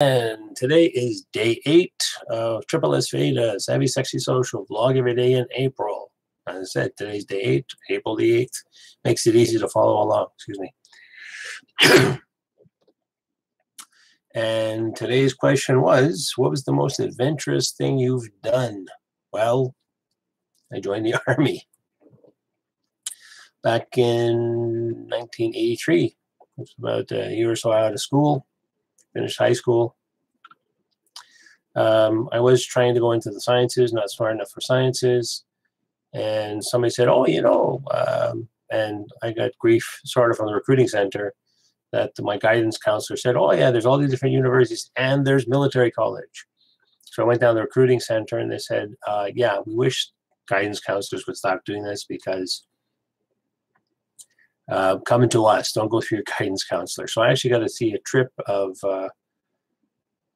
And today is day 8 of SSSVEDA, Savvy Sexy Social, vlog every day in April. As I said, today's day 8, April the 8th. Makes it easy to follow along, excuse me. And today's question was, what was the most adventurous thing you've done? Well, I joined the Army back in 1983. It was about a year or so out of school, finished high school. I was trying to go into the sciences, not smart enough for sciences. And somebody said, oh, and I got grief sort of from the recruiting center that my guidance counselor said, oh, yeah, there's all these different universities and there's military college. So I went down to the recruiting center and they said, yeah, we wish guidance counselors would stop doing this because coming to us, don't go through your guidance counselor. So I actually got to see a trip of,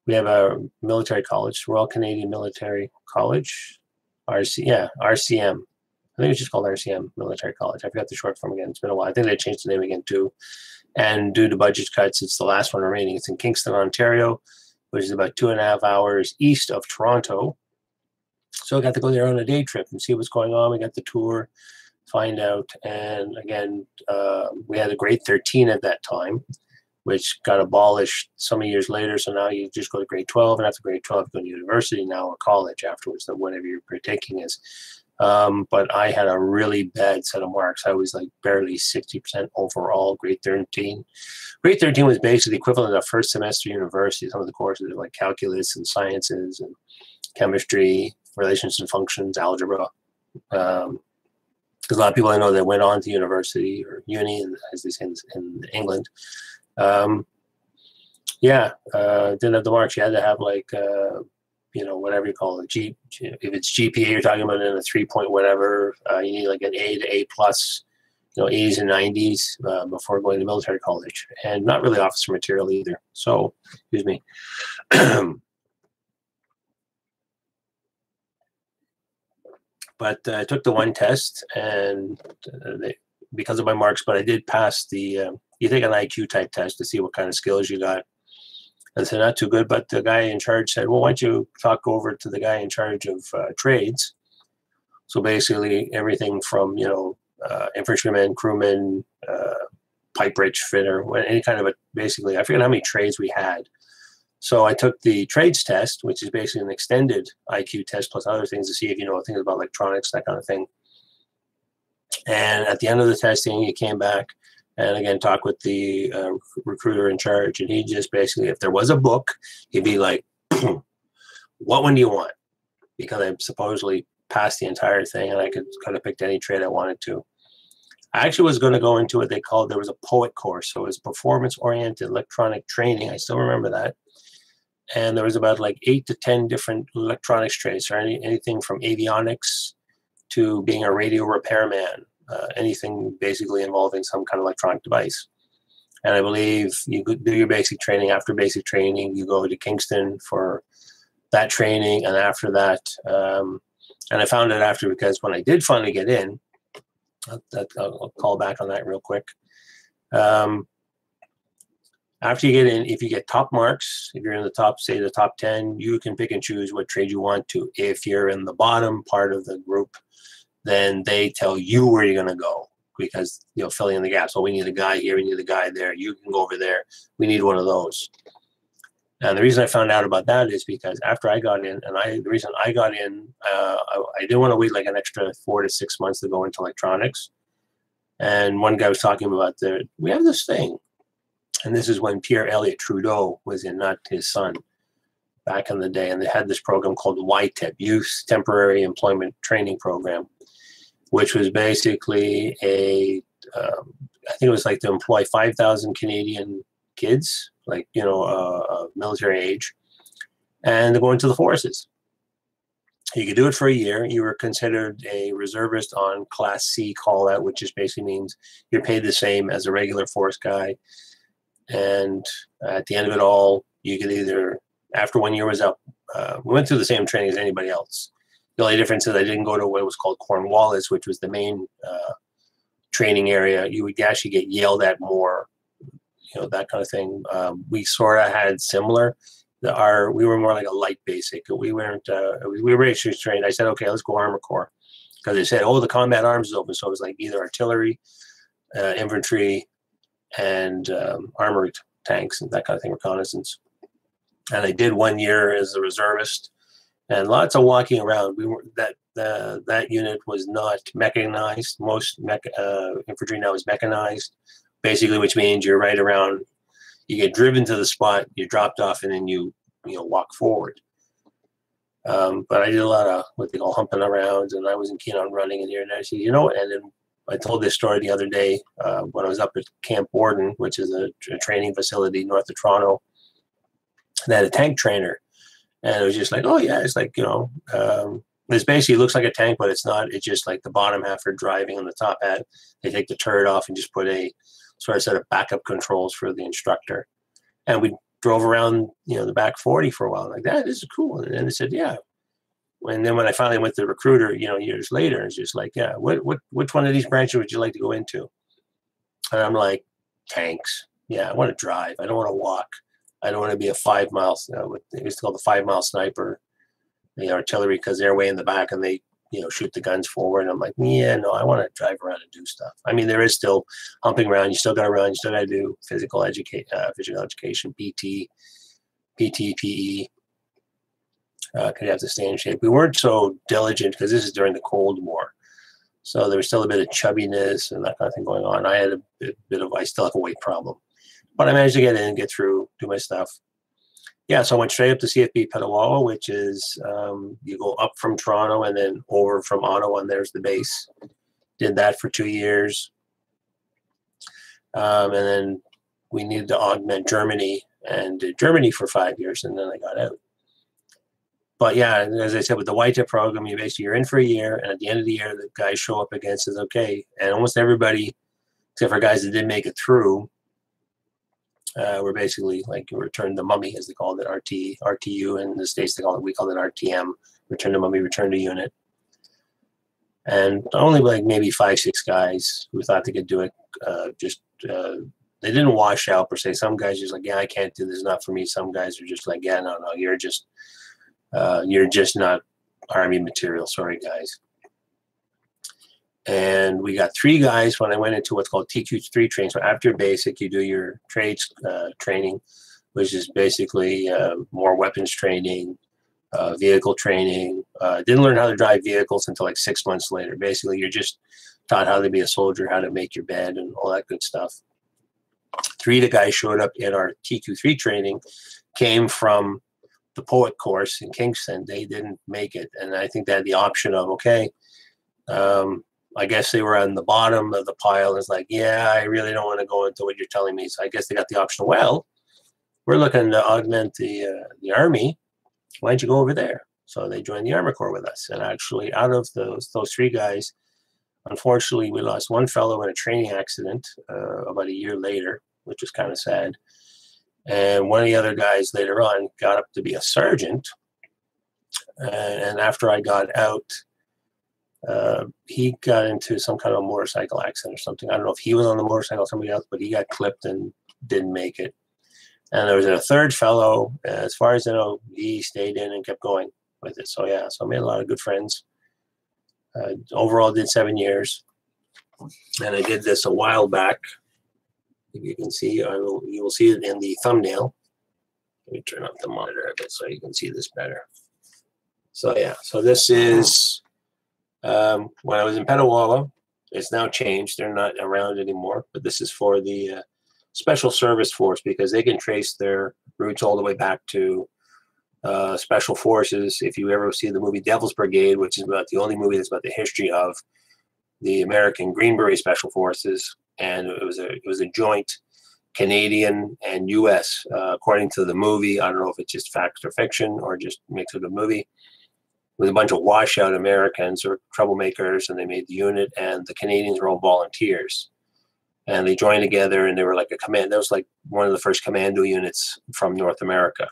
we have a military college, Royal Canadian Military College, RCM. I think it's just called RCM Military College. I forgot the short form again. It's been a while. I think they changed the name again too. And due to budget cuts, it's the last one remaining. It's in Kingston, Ontario, which is about 2.5 hours east of Toronto. So I got to go there on a day trip and see what's going on. We got the tour, find out. And again, we had a grade 13 at that time, which got abolished some years later. So now you just go to grade 12, and after grade 12, you go to university now or college afterwards, whatever you're partaking is. But I had a really bad set of marks. I was like barely 60% overall, grade 13. Grade 13 was basically equivalent of first semester university. Some of the courses are like calculus and sciences and chemistry, relations and functions, algebra. Because a lot of people I know that went on to university or uni, as they say in England. Didn't have the marks. You had to have like, whatever you call it. If it's GPA, you're talking about in a 3-point whatever, you need like an A to A plus, A's and 90s before going to military college, and not really officer material either. So, excuse me. But I took the one test, and because of my marks, but I did pass the, you take an IQ type test to see what kind of skills you got. And so not too good, but the guy in charge said, well, why don't you talk over to the guy in charge of trades? So basically everything from, infantryman, crewman, pipe rich fitter, any kind of basically, I forget how many trades we had. So I took the trades test, which is basically an extended IQ test plus other things to see if you know things about electronics, that kind of thing. And at the end of the testing, he came back and again talked with the recruiter in charge, and he just basically, if there was a book, he'd be like, what one do you want? Because I supposedly passed the entire thing and I could kind of pick any trade I wanted to. I actually was going to go into what they called, there was a POET course, so it was performance-oriented electronic training. I still remember that. And there was about like 8 to 10 different electronics trades, or anything from avionics to being a radio repairman, anything basically involving some kind of electronic device. And I believe you could do your basic training. After basic training, you go to Kingston for that training, and after that, and I found it after, because when I did finally get in, I'll call back on that real quick. After you get in, if you get top marks, if you're in the top, say the top 10, you can pick and choose what trade you want to. If you're in the bottom part of the group, then they tell you where you're going to go, because, filling in the gaps. Oh, we need a guy here, we need a guy there, you can go over there, we need one of those. And the reason I found out about that is because after I got in, and the reason I got in, I didn't want to wait like an extra 4 to 6 months to go into electronics. And one guy was talking about we have this thing. And this is when Pierre Elliott Trudeau was in, not his son, back in the day. And they had this program called YTEP, Youth Temporary Employment Training Program, which was basically I think it was like to employ 5,000 Canadian kids, like, military age, and to go into the forces. You could do it for a year. You were considered a reservist on Class C call-out, which just basically means you're paid the same as a regular force guy. And at the end of it all, you could either, after 1 year was up, we went through the same training as anybody else. The only difference is I didn't go to what was called Cornwallis, which was the main training area. You would actually get yelled at more, that kind of thing. We sort of had similar, we were more like a light basic. We weren't. We were actually trained. I said, okay, let's go Armor Corps, because they said, oh, the combat arms is open. So it was like either artillery, infantry, and armored tanks and that kind of thing, reconnaissance. And I did 1 year as a reservist, and lots of walking around. We were that unit was not mechanized. Most infantry now is mechanized, basically, which means you're right around. You get driven to the spot, you're dropped off, and then you walk forward. But I did a lot of what they call humping around, and I wasn't keen on running in here. And I said, and then I told this story the other day when I was up at Camp Borden, which is a training facility north of Toronto. They had a tank trainer, and it was just like, oh yeah, it's like, this basically looks like a tank, but it's not. It's just like the bottom half for driving, and the top half, they take the turret off and just put a sort of set of backup controls for the instructor. And we drove around, the back 40 for a while. Like, this is cool. And then they said, yeah. And then when I finally went to the recruiter, years later, it's just like, yeah, which one of these branches would you like to go into? And I'm like, tanks. Yeah, I want to drive. I don't want to walk. I don't want to be a 5 mile, what they used to call the 5 mile sniper, the artillery, because they're way in the back and they, shoot the guns forward. And I'm like, yeah, no, I want to drive around and do stuff. I mean, there is still humping around. You still got to run. You still got to do physical education, PT, PE. Because you have to stay in shape. We weren't so diligent because this is during the Cold War. So there was still a bit of chubbiness and that kind of thing going on. I had I still have a weight problem. But I managed to get in, get through, do my stuff. Yeah, so I went straight up to CFB Petawawa, which is you go up from Toronto and then over from Ottawa, and there's the base. Did that for 2 years. And then we needed to augment Germany, and did Germany for 5 years, and then I got out. But yeah, as I said, with the white tip program, you're in for a year, and at the end of the year, the guys show up again and says, okay, and almost everybody, except for guys that didn't make it through, we're basically like return the mummy, as they call it, RTU in the States, we call it RTM, return the mummy, return to unit. And only like maybe 5-6 guys who thought they could do it, they didn't wash out per se. Some guys just like, yeah, I can't do this, not for me. Some guys are just like, yeah, no, you're just not Army material, sorry guys. And we got 3 guys when I went into what's called TQ3 training. So after basic, you do your trades training, which is basically more weapons training, vehicle training. Didn't learn how to drive vehicles until like 6 months later. Basically, you're just taught how to be a soldier, how to make your bed, and all that good stuff. 3 of the guys showed up in our TQ3 training came from the poet course in Kingston. They didn't make it, and I think they had the option of, okay, I guess they were on the bottom of the pile. It's like, yeah, I really don't want to go into what you're telling me. So I guess they got the option. Well, we're looking to augment the Army. Why don't you go over there? So they joined the Armor Corps with us. And actually, out of those 3 guys, unfortunately, we lost one fellow in a training accident about a year later, which was kind of sad. And one of the other guys later on got up to be a sergeant. And after I got out, he got into some kind of a motorcycle accident or something. I don't know if he was on the motorcycle or somebody else, but he got clipped and didn't make it. And there was a 3rd fellow, as far as I know, he stayed in and kept going with it. So yeah, so I made a lot of good friends. Overall did 7 years. And I did this a while back. If you can see, you will see it in the thumbnail. Let me turn up the monitor a bit so you can see this better. So yeah, so this is when I was in Petawawa. It's now changed. They're not around anymore, but this is for the Special Service Force, because they can trace their roots all the way back to Special Forces. If you ever see the movie Devil's Brigade, which is about the only movie that's about the history of the American Green Beret Special Forces, and it was a joint Canadian and U.S. According to the movie. I don't know if it's just fact or fiction or just mix of the movie. With a bunch of washout Americans or troublemakers, and they made the unit, and the Canadians were all volunteers. And they joined together, and they were like a command. That was like one of the first commando units from North America.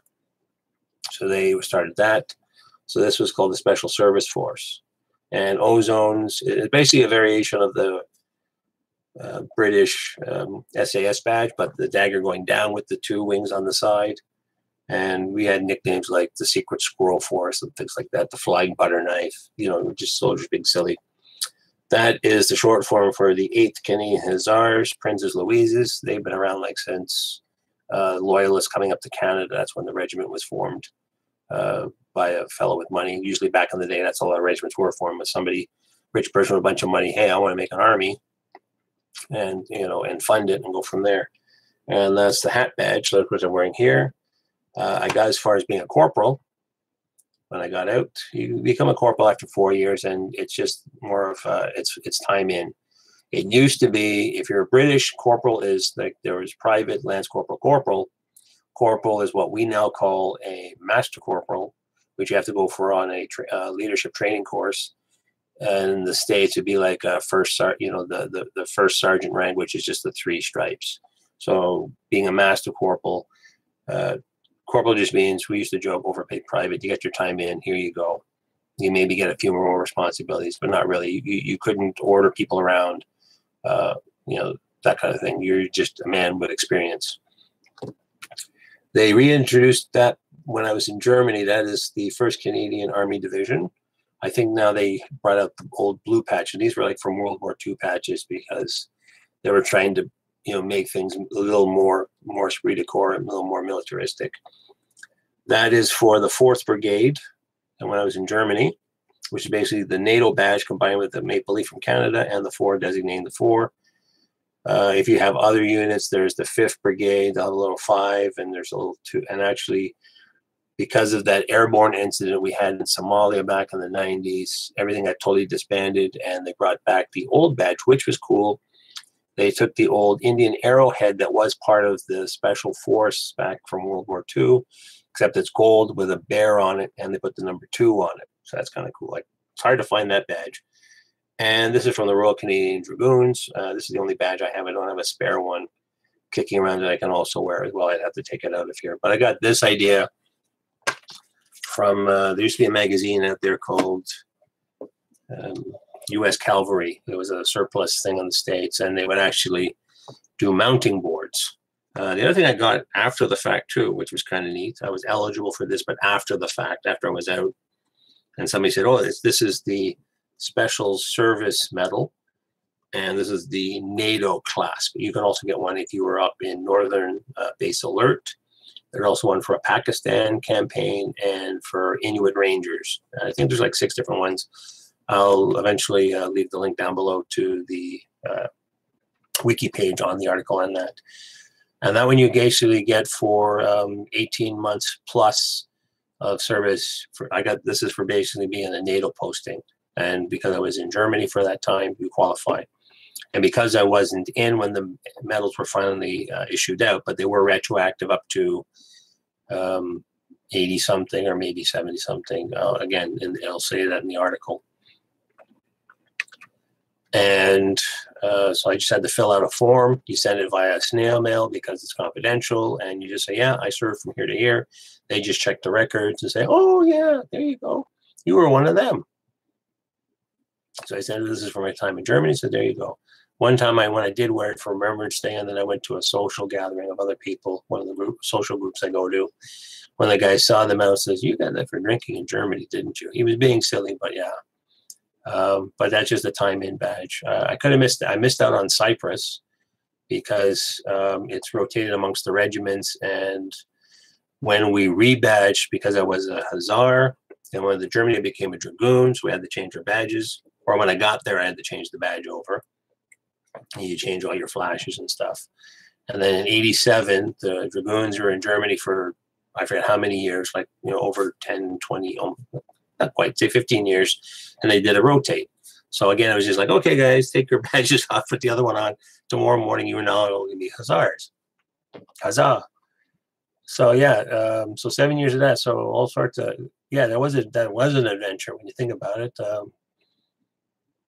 So they started that. So this was called the Special Service Force. And Ozones is basically a variation of the British SAS badge, but the dagger going down with the 2 wings on the side. And we had nicknames like the Secret Squirrel Force and things like that, the Flying Butter Knife, you know, just soldiers being silly. That is the short form for the 8th Canadian Hussars, Princes Louises. They've been around like since Loyalists coming up to Canada. That's when the regiment was formed by a fellow with money. Usually back in the day, that's all our regiments were formed, with somebody, rich person with a bunch of money. Hey, I want to make an army, and you know, and fund it and go from there. And that's the hat badge. That's what I'm wearing here. I got as far as being a corporal. When I got out, you become a corporal after 4 years, and it's just more of it's time in. It used to be, if you're a British, corporal is like, there was private, lance corporal, corporal. Corporal is what we now call a master corporal, which you have to go for on a leadership training course. And in the States, it'd be like a first, you know, the first sergeant rank, which is just the 3 stripes. So being a master corporal, corporal just means, we used to joke, overpaid private. You get your time in, here you go. You maybe get a few more responsibilities, but not really. You couldn't order people around, you know, that kind of thing. You're just a man with experience. They reintroduced that when I was in Germany. That is the 1st Canadian Army Division. I think now they brought out the old blue patch, and these were like from World War II patches, because they were trying to, you know, make things a little more esprit de corps and a little more militaristic. That is for the 4th Brigade. And when I was in Germany, which is basically the NATO badge combined with the maple leaf from Canada and the 4 designating the 4. If you have other units, there's the 5th Brigade, they'll have a little 5, and there's a little 2. And actually, because of that airborne incident we had in Somalia back in the 90s, everything got totally disbanded, and they brought back the old badge, which was cool. They took the old Indian arrowhead that was part of the special force back from World War II, except it's gold with a bear on it, and they put the number 2 on it. So that's kind of cool. Like, it's hard to find that badge. And this is from the Royal Canadian Dragoons. This is the only badge I have. I don't have a spare one kicking around that I can also wear as well. I'd have to take it out of here. But I got this idea from, there used to be a magazine out there called U.S. Cavalry. It was a surplus thing in the States, and they would actually do mounting boards. The other thing I got after the fact too, which was kind of neat, I was eligible for this, but after the fact, after I was out, and somebody said, oh, this is the Special Service Medal, and this is the NATO class. But you can also get one if you were up in Northern Base Alert. There's also one for a Pakistan campaign and for Inuit Rangers. I think there's like 6 different ones. I'll eventually leave the link down below to the Wiki page on the article on that. And that one you basically get for 18 months plus of service. This is for basically being a NATO posting. And because I was in Germany for that time, you qualify. And because I wasn't in when the medals were finally issued out, but they were retroactive up to 80 something or maybe 70 something. Again, it'll say that in the article. And so I just had to fill out a form. You send it via snail mail because it's confidential, and you just say, yeah, I served from here to here. They just check the records and say, oh yeah, there you go, you were one of them. So I said, this is for my time in Germany. So there you go. One time when I did wear it for Remembrance Day, and then I went to a social gathering of other people, one of the social groups I go to. When the guy saw the medal, says, you got that for drinking in Germany, didn't you? He was being silly, but yeah. But that's just a time in badge. I could have missed. I missed out on Cyprus because it's rotated amongst the regiments. And when we rebadged, because I was a Hussar, and when the Germany became a Dragoon, so we had to change our badges. Or when I got there, I had to change the badge over. And you change all your flashes and stuff. And then in '87, the Dragoons were in Germany for, I forget how many years, like, you know, over 10, 20, not quite, say 15 years, and they did a rotate. So again, I was just like, okay, guys, take your badges off, put the other one on. Tomorrow morning, you are now going to be Hussars. Huzzah. So yeah, so 7 years of that. So all sorts of, yeah, that was an adventure when you think about it.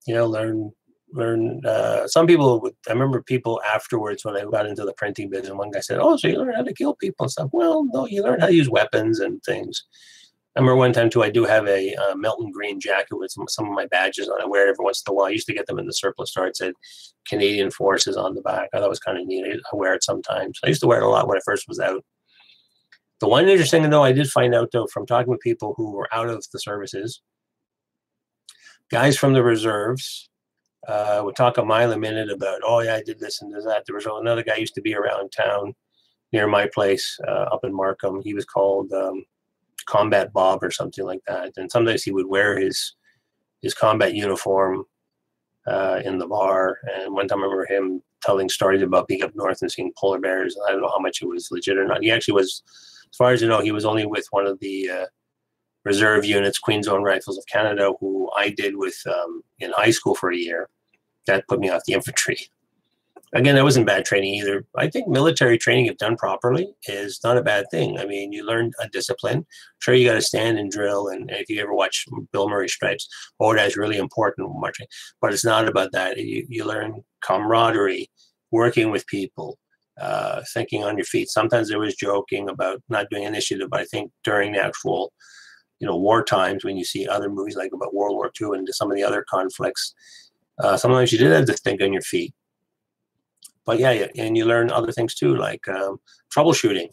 You know, learn. Some people, I remember people afterwards when I got into the printing business, one guy said, oh, so you learn how to kill people and stuff. Well, no, you learn how to use weapons and things. I remember one time, too, I do have a Melton Green jacket with some of my badges on. I wear it every once in a while. I used to get them in the surplus store. It said Canadian Forces on the back. I thought it was kind of neat. I wear it sometimes. I used to wear it a lot when I first was out. The one interesting thing, though, I did find out, though, from talking with people who were out of the services, guys from the reserves would talk a mile a minute about, oh, yeah, I did this and did that. There was another guy used to be around town near my place up in Markham. He was called Combat Bob or something like that. And sometimes he would wear his combat uniform in the bar. And one time I remember him telling stories about being up north and seeing polar bears. I don't know how much it was legit or not. He actually was, as far as you know, he was only with one of the reserve units, Queen's Own Rifles of Canada, who I did with in high school for a year. That put me off the infantry. Again, that wasn't bad training either. I think military training, if done properly, is not a bad thing. I mean, you learn a discipline. Sure, you got to stand and drill. And if you ever watch Bill Murray Stripes, that's really important marching. But it's not about that. You learn camaraderie, working with people, thinking on your feet. Sometimes there was joking about not doing initiative, but I think during the actual, war times, when you see other movies like about World War II and some of the other conflicts, sometimes you did have to think on your feet. But yeah, and you learn other things too, like troubleshooting.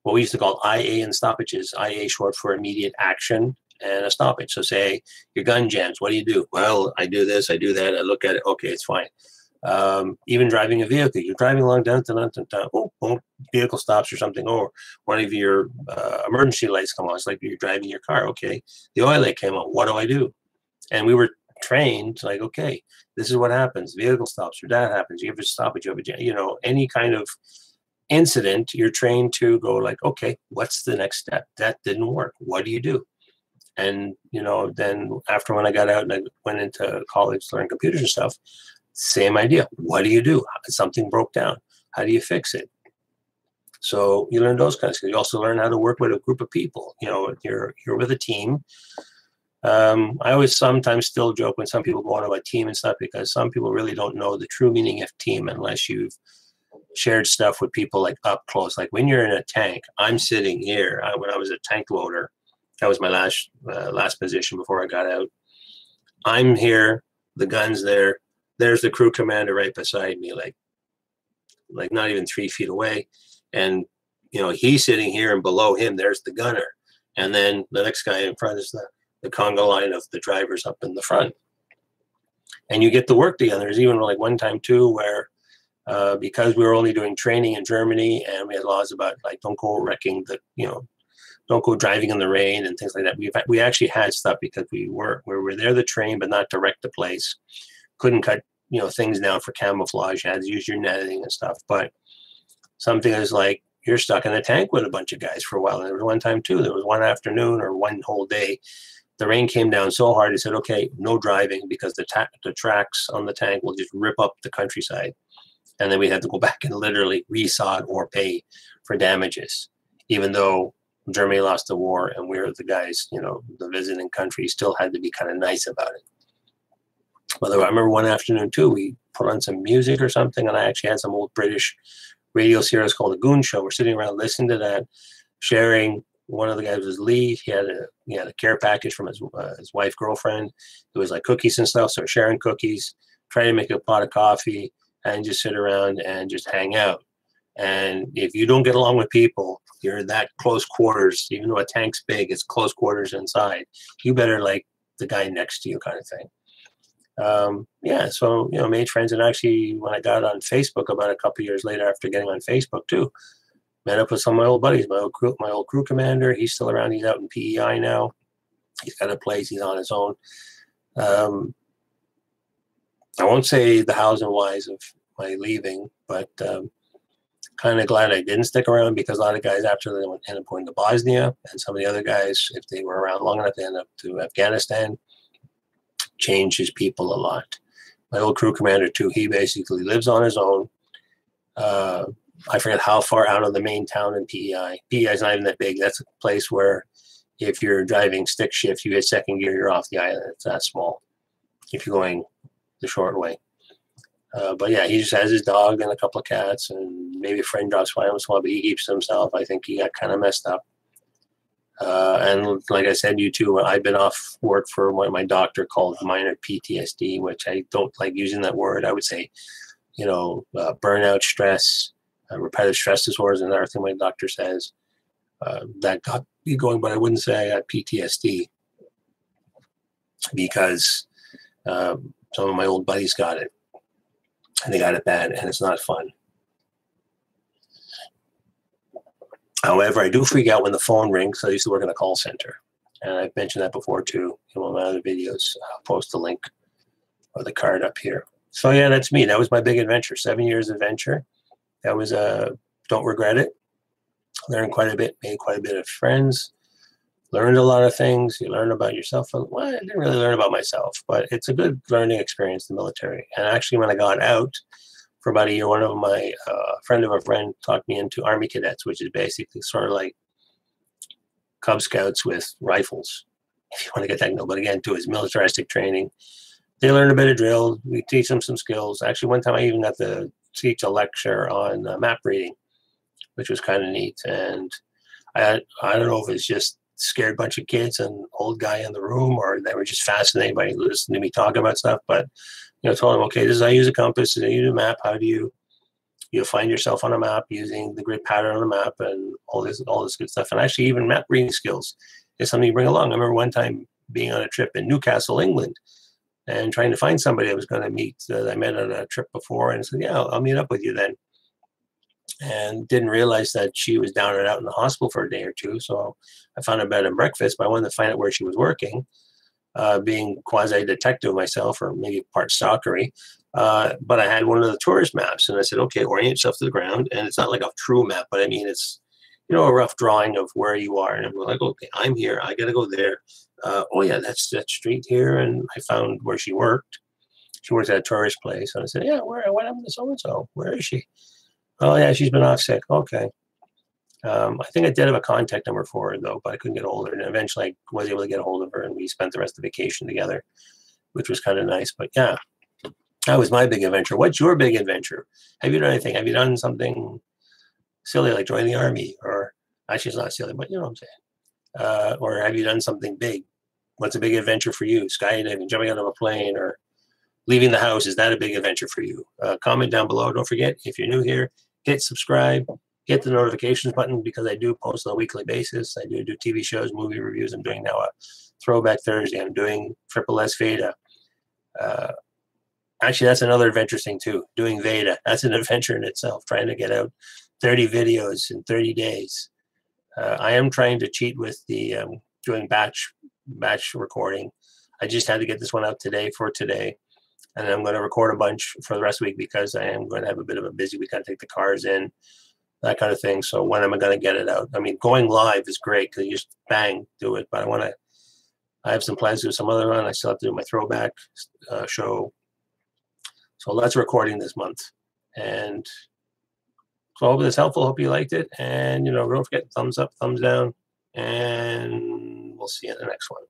What we used to call IA and stoppages. IA short for immediate action and a stoppage. So say your gun jams, what do you do? Well, I do this, I do that, I look at it, okay, it's fine. Even driving a vehicle, you're driving along, oh, vehicle stops or something, or one of your emergency lights come on. It's like you're driving your car, okay, the oil light came on, what do I do? And we were trained like, okay, this is what happens. Vehicle stops, or that happens. You have to stop it. You have a, any kind of incident, you're trained to go like, okay, what's the next step? That didn't work. What do you do? And, then after when I got out and I went into college to learn computers and stuff, same idea. What do you do? Something broke down. How do you fix it? So you learn those kinds of skills. You also learn how to work with a group of people. You're with a team. I always sometimes still joke when some people go on about team and stuff, because some people really don't know the true meaning of team unless you've shared stuff with people like up close. Like when you're in a tank, I'm sitting here. When I was a tank loader, that was my last position before I got out. I'm here, the gun's there. There's the crew commander right beside me, like not even 3 feet away. And, he's sitting here, and below him, there's the gunner. And then the next guy in front is the conga line of the drivers up in the front. And you get to work together. There's even like one time too where because we were only doing training in Germany, and we had laws about like don't go wrecking don't go driving in the rain and things like that. We actually had stuff because we were there to train, but not to wreck the place. Couldn't cut things down for camouflage. You had to use your netting and stuff. But something is like you're stuck in a tank with a bunch of guys for a while. And there was one time too. There was one afternoon or one whole day. The rain came down so hard, he said, okay, no driving, because the tracks on the tank will just rip up the countryside. And then we had to go back and literally resod or pay for damages. Even though Germany lost the war and we were the guys, the visiting country, still had to be kind of nice about it. But I remember one afternoon too, we put on some music or something, and I actually had some old British radio series called The Goon Show. We're sitting around listening to that, sharing. One of the guys was Lee. He had a care package from his wife, girlfriend. It was like cookies and stuff. So sharing cookies, trying to make a pot of coffee, and just sit around and just hang out. And if you don't get along with people, you're in that close quarters. Even though a tank's big, it's close quarters inside. You better like the guy next to you, kind of thing. So made friends, and actually when I got on Facebook about a couple of years later after getting on Facebook too, met up with some of my old buddies, my old crew commander. He's still around. He's out in PEI now. He's got a place. He's on his own. I won't say the hows and whys of my leaving, but kind of glad I didn't stick around, because a lot of guys after they ended up going to Bosnia, and some of the other guys, if they were around long enough, they ended up to Afghanistan. Changed his people a lot. My old crew commander too, he basically lives on his own. I forget how far out of the main town in PEI. PEI is not even that big. That's a place where if you're driving stick shift, you hit second gear, you're off the island. It's that small if you're going the short way. But yeah, he just has his dog and a couple of cats, and maybe a friend drops by once in a while, but he keeps to himself. I think he got kind of messed up. And like I said, you too, I've been off work for what my doctor called minor PTSD, which I don't like using that word. I would say, burnout, stress, repetitive stress disorders, and another thing my doctor says. that got me going, but I wouldn't say I got PTSD because some of my old buddies got it, and they got it bad, and it's not fun. However, I do freak out when the phone rings. I used to work in a call center, and I've mentioned that before too in one of my other videos. I'll post the link or the card up here. So yeah, that's me. That was my big adventure. 7 years adventure. That was don't regret it. Learned quite a bit, made quite a bit of friends, learned a lot of things. You learn about yourself. Well, I didn't really learn about myself, but it's a good learning experience in the military. And actually, when I got out for about a year, one of my friend of a friend talked me into Army Cadets, which is basically sort of like Cub Scouts with rifles, if you want to get technical. But again, to his militaristic training. They learn a bit of drill. We teach them some skills. Actually, one time I even got to teach a lecture on map reading, which was kind of neat. And I don't know if it's just scared bunch of kids and old guy in the room, or they were just fascinated by listening to me talk about stuff. But told them, okay, this is how you use a compass, this is how you use a map. How do you find yourself on a map using the grid pattern on the map and all this good stuff. And actually, even map reading skills is something you bring along. I remember one time being on a trip in Newcastle, England, and trying to find somebody I was going to meet that I met on a trip before, and said, yeah, I'll meet up with you then. And didn't realize that she was down and out in the hospital for a day or two. So I found a bed and breakfast, but I wanted to find out where she was working, being quasi-detective myself, or maybe part stalkery. But I had one of the tourist maps, and I said, okay, orient yourself to the ground. And it's not like a true map, but I mean, it's, a rough drawing of where you are. And I'm like, okay, I'm here. I got to go there. Oh yeah, that's that street here. And I found where she worked. She works at a tourist place. And I said, yeah, what happened to so-and-so? Where is she? Oh yeah, she's been off sick. Okay. I think I did have a contact number for her though, but I couldn't get a hold of her. And eventually I was able to get a hold of her, and we spent the rest of the vacation together, which was kind of nice. But yeah, that was my big adventure. What's your big adventure? Have you done anything? Have you done something silly like join the army? Or actually it's not silly, but you know what I'm saying. Or have you done something big? What's a big adventure for you? Skydiving, jumping out of a plane, or leaving the house, is that a big adventure for you? Comment down below. Don't forget, if you're new here, hit subscribe, hit the notifications button, because I do post on a weekly basis. I do TV shows, movie reviews. I'm doing now a Throwback Thursday. I'm doing SSSVEDA. Actually, that's another adventure thing too. Doing Veda, that's an adventure in itself, trying to get out 30 videos in 30 days. I am trying to cheat with the doing batch recording. I just had to get this one out today for today. And I'm going to record a bunch for the rest of the week, because I am going to have a bit of a busy week. I take the cars in, that kind of thing. So when am I going to get it out? I mean, going live is great because you just bang, do it. But I have some plans to do some other one. I still have to do my throwback show. So that's recording this month. And so I hope it's helpful. Hope you liked it. And, don't forget, thumbs up, thumbs down. And we'll see you in the next one.